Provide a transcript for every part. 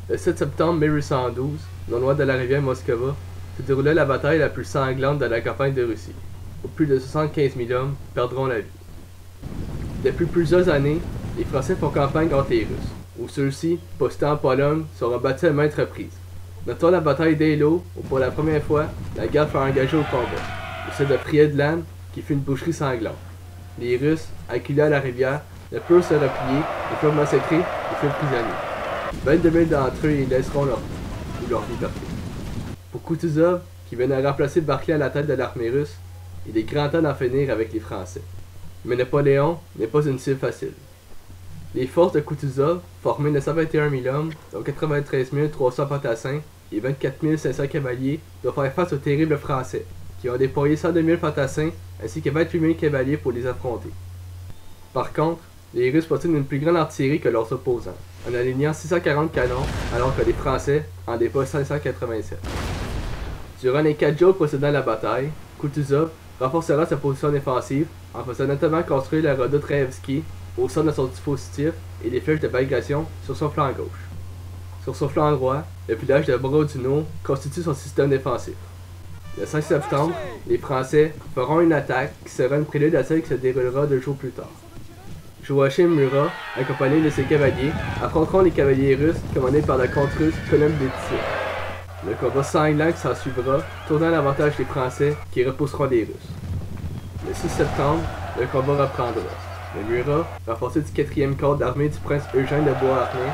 Le 7 septembre 1812, non loin de la rivière Moskova, se déroulait la bataille la plus sanglante de la campagne de Russie, où plus de 75 000 hommes perdront la vie. Depuis plusieurs années, les Français font campagne contre les Russes, où ceux-ci, postés en Pologne, seront battus à maintes reprises. Notons la bataille d'Eylau, où pour la première fois, la garde fut engagée au combat, et celle de Friedland, qui fut une boucherie sanglante. Les Russes, acculés à la rivière, ne purent se replier et furent massacrés et furent prisonniers. 22 000 d'entre eux y laisseront leur vie ou leur liberté. Pour Kutuzov, qui venait remplacer Barclay à la tête de l'armée russe, il est grand temps d'en finir avec les Français. Mais Napoléon n'est pas une cible facile. Les forces de Kutuzov, formées de 121 000 hommes, dont 93 300 fantassins et 24 500 cavaliers, doivent faire face aux terribles Français, qui ont déployé 102 000 fantassins ainsi que 28 000 cavaliers pour les affronter. Par contre, les Russes possèdent une plus grande artillerie que leurs opposants, en alignant 640 canons, alors que les Français en déposent 587. Durant les 4 jours précédant la bataille, Kutuzov renforcera sa position défensive en faisant notamment construire la redoute Raevski au centre de son dispositif et les flèches de bagration sur son flanc gauche. Sur son flanc droit, le village de Borodino constitue son système défensif. Le 5 septembre, les Français feront une attaque qui sera une prélude à celle qui se déroulera 2 jours plus tard. Joachim Murat, accompagné de ses cavaliers, affronteront les cavaliers russes commandés par le comte russe Kolombetiev. Le combat sanglant qui s'ensuivra tournant l'avantage des Français qui repousseront les Russes. Le 6 septembre, le combat reprendra. Le Murat, renforcé du 4e corps d'armée du prince Eugène de Beauharnais,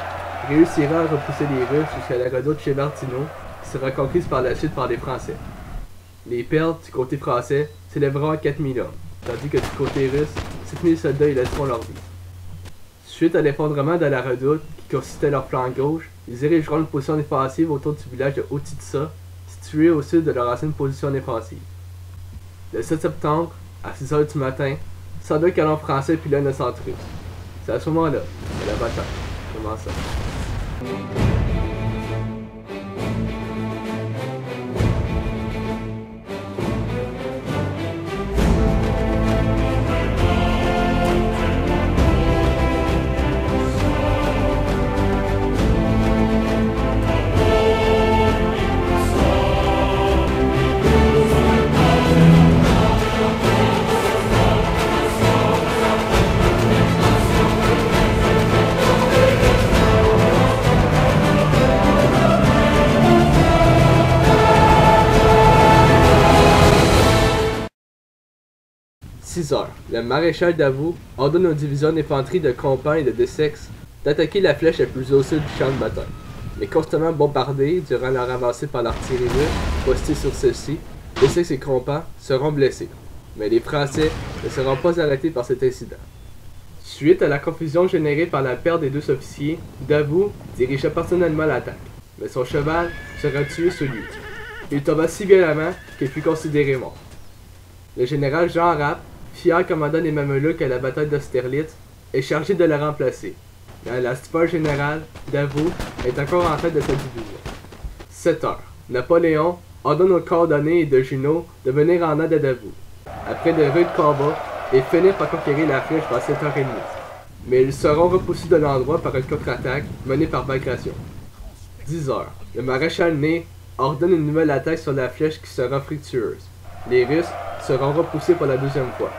réussira à repousser les Russes jusqu'à la redoute Chevertino, qui sera conquise par la suite par les Français. Les pertes du côté français s'élèveront à 4 000 hommes, tandis que du côté russe, 7 000 soldats y laisseront leur vie. Suite à l'effondrement de la redoute, qui constituait leur flanc gauche, ils dirigeront une position défensive autour du village de Otitsa, situé au sud de leur ancienne position défensive. Le 7 septembre, à 6 h du matin, 102 canons français pilonnent le centre russe. C'est à ce moment-là que la bataille commença. 6 heures, le maréchal Davout ordonne aux divisions d'infanterie de Compan et de Dessex d'attaquer la flèche la plus au sud du champ de bataille. Mais constamment bombardés durant leur avancée par l'artillerie russe postée sur celle-ci, Dessex et Compan seront blessés. Mais les Français ne seront pas arrêtés par cet incident. Suite à la confusion générée par la perte des 2 officiers, Davout dirigea personnellement l'attaque, mais son cheval sera tué sur lui. Il tomba si violemment qu'il fut considéré mort. Le général Jean Rapp, fier commandant des Mamelouks à la bataille d'Austerlitz, est chargé de le remplacer. Mais à la stupeur générale, Davout est encore en tête de sa division. 7 heures. Napoléon ordonne aux coordonnées et de Junot de venir en aide à Davout. Après de rudes combats, ils finirent par conquérir la flèche vers 7h30. Mais ils seront repoussés de l'endroit par une contre-attaque menée par Bagration. 10 heures. Le maréchal Ney ordonne une nouvelle attaque sur la flèche qui sera fructueuse. Les Russes seront repoussés pour la 2e fois.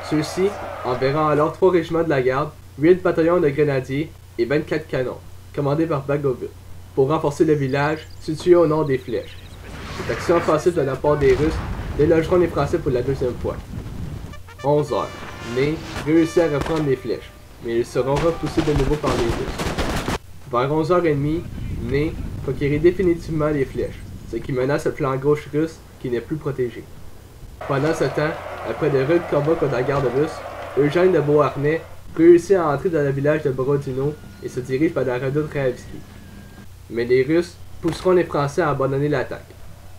Ceux-ci enverront alors 3 régiments de la garde, 8 bataillons de grenadiers et 24 canons, commandés par Bagovut, pour renforcer le village situé au nord des flèches. Cette action offensive de la part des Russes délogeront les Français pour la 2e fois. 11 heures. Ney réussit à reprendre les flèches, mais ils seront repoussés de nouveau par les Russes. Vers 11h30, Ney conquérit définitivement les flèches, ce qui menace le flanc gauche russe qui n'est plus protégé. Pendant ce temps, après de rudes combats contre la garde russe, Eugène de Beauharnais réussit à entrer dans le village de Borodino et se dirige vers la redoute Raevski. Mais les Russes pousseront les Français à abandonner l'attaque.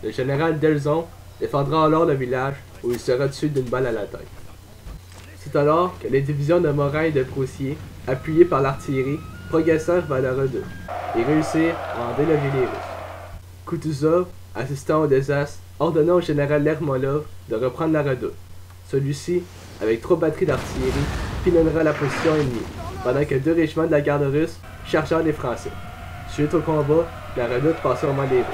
Le général Delzon défendra alors le village où il sera tué d'une balle à la tête. C'est alors que les divisions de Morin et de Broussier, appuyées par l'artillerie, progressèrent vers la redoute et réussirent à en déloger les Russes. Kutuzov, assistant au désastre, ordonna au général Lermolov de reprendre la redoute. Celui-ci, avec 3 batteries d'artillerie, pilonnera la position ennemie, pendant que 2 régiments de la garde russe chargèrent les Français. Suite au combat, la redoute passait aux mains des Russes.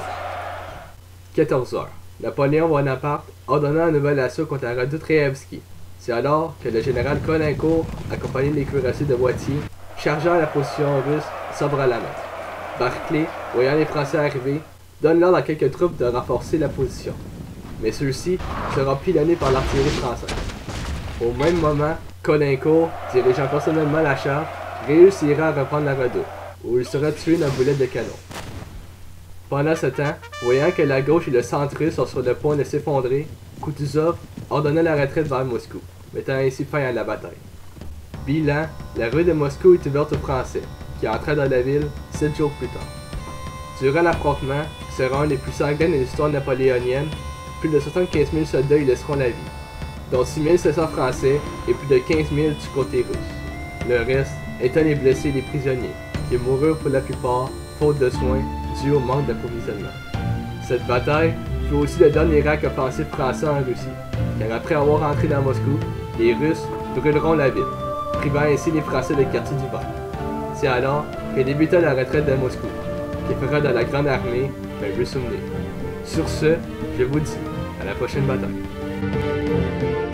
14 heures. Napoléon Bonaparte ordonna un nouvel assaut contre la redoute Revski. C'est alors que le général Caulaincourt, accompagné des cuirassiers de Boitier, chargea la position russe sobre à la main. Barclay, voyant les Français arriver, donne l'ordre à quelques troupes de renforcer la position. Mais ceux-ci seront pilonnés par l'artillerie française. Au même moment, Caulaincourt, dirigeant personnellement la charge, réussira à reprendre la redoute, où il sera tué d'un boulet de canon. Pendant ce temps, voyant que la gauche et le centre russe sont sur le point de s'effondrer, Kutuzov ordonna la retraite vers Moscou, mettant ainsi fin à la bataille. Bilan, la rue de Moscou est ouverte aux Français, qui entrèrent dans la ville 7 jours plus tard. Durant l'affrontement, qui sera un des plus sanglants de l'histoire napoléonienne, plus de 75 000 soldats y laisseront la vie, dont 6 700 Français et plus de 15 000 du côté russe. Le reste étant les blessés et les prisonniers, qui moururent pour la plupart, faute de soins, dû au manque d'approvisionnement. Cette bataille fut aussi le dernier acte offensif français en Russie, car après avoir entré dans Moscou, les Russes brûleront la ville, privant ainsi les Français de quartier d'hiver. C'est alors que débuta la retraite de Moscou, qui fera de la Grande Armée un vieux souvenir. Sur ce, je vous dis à la prochaine bataille.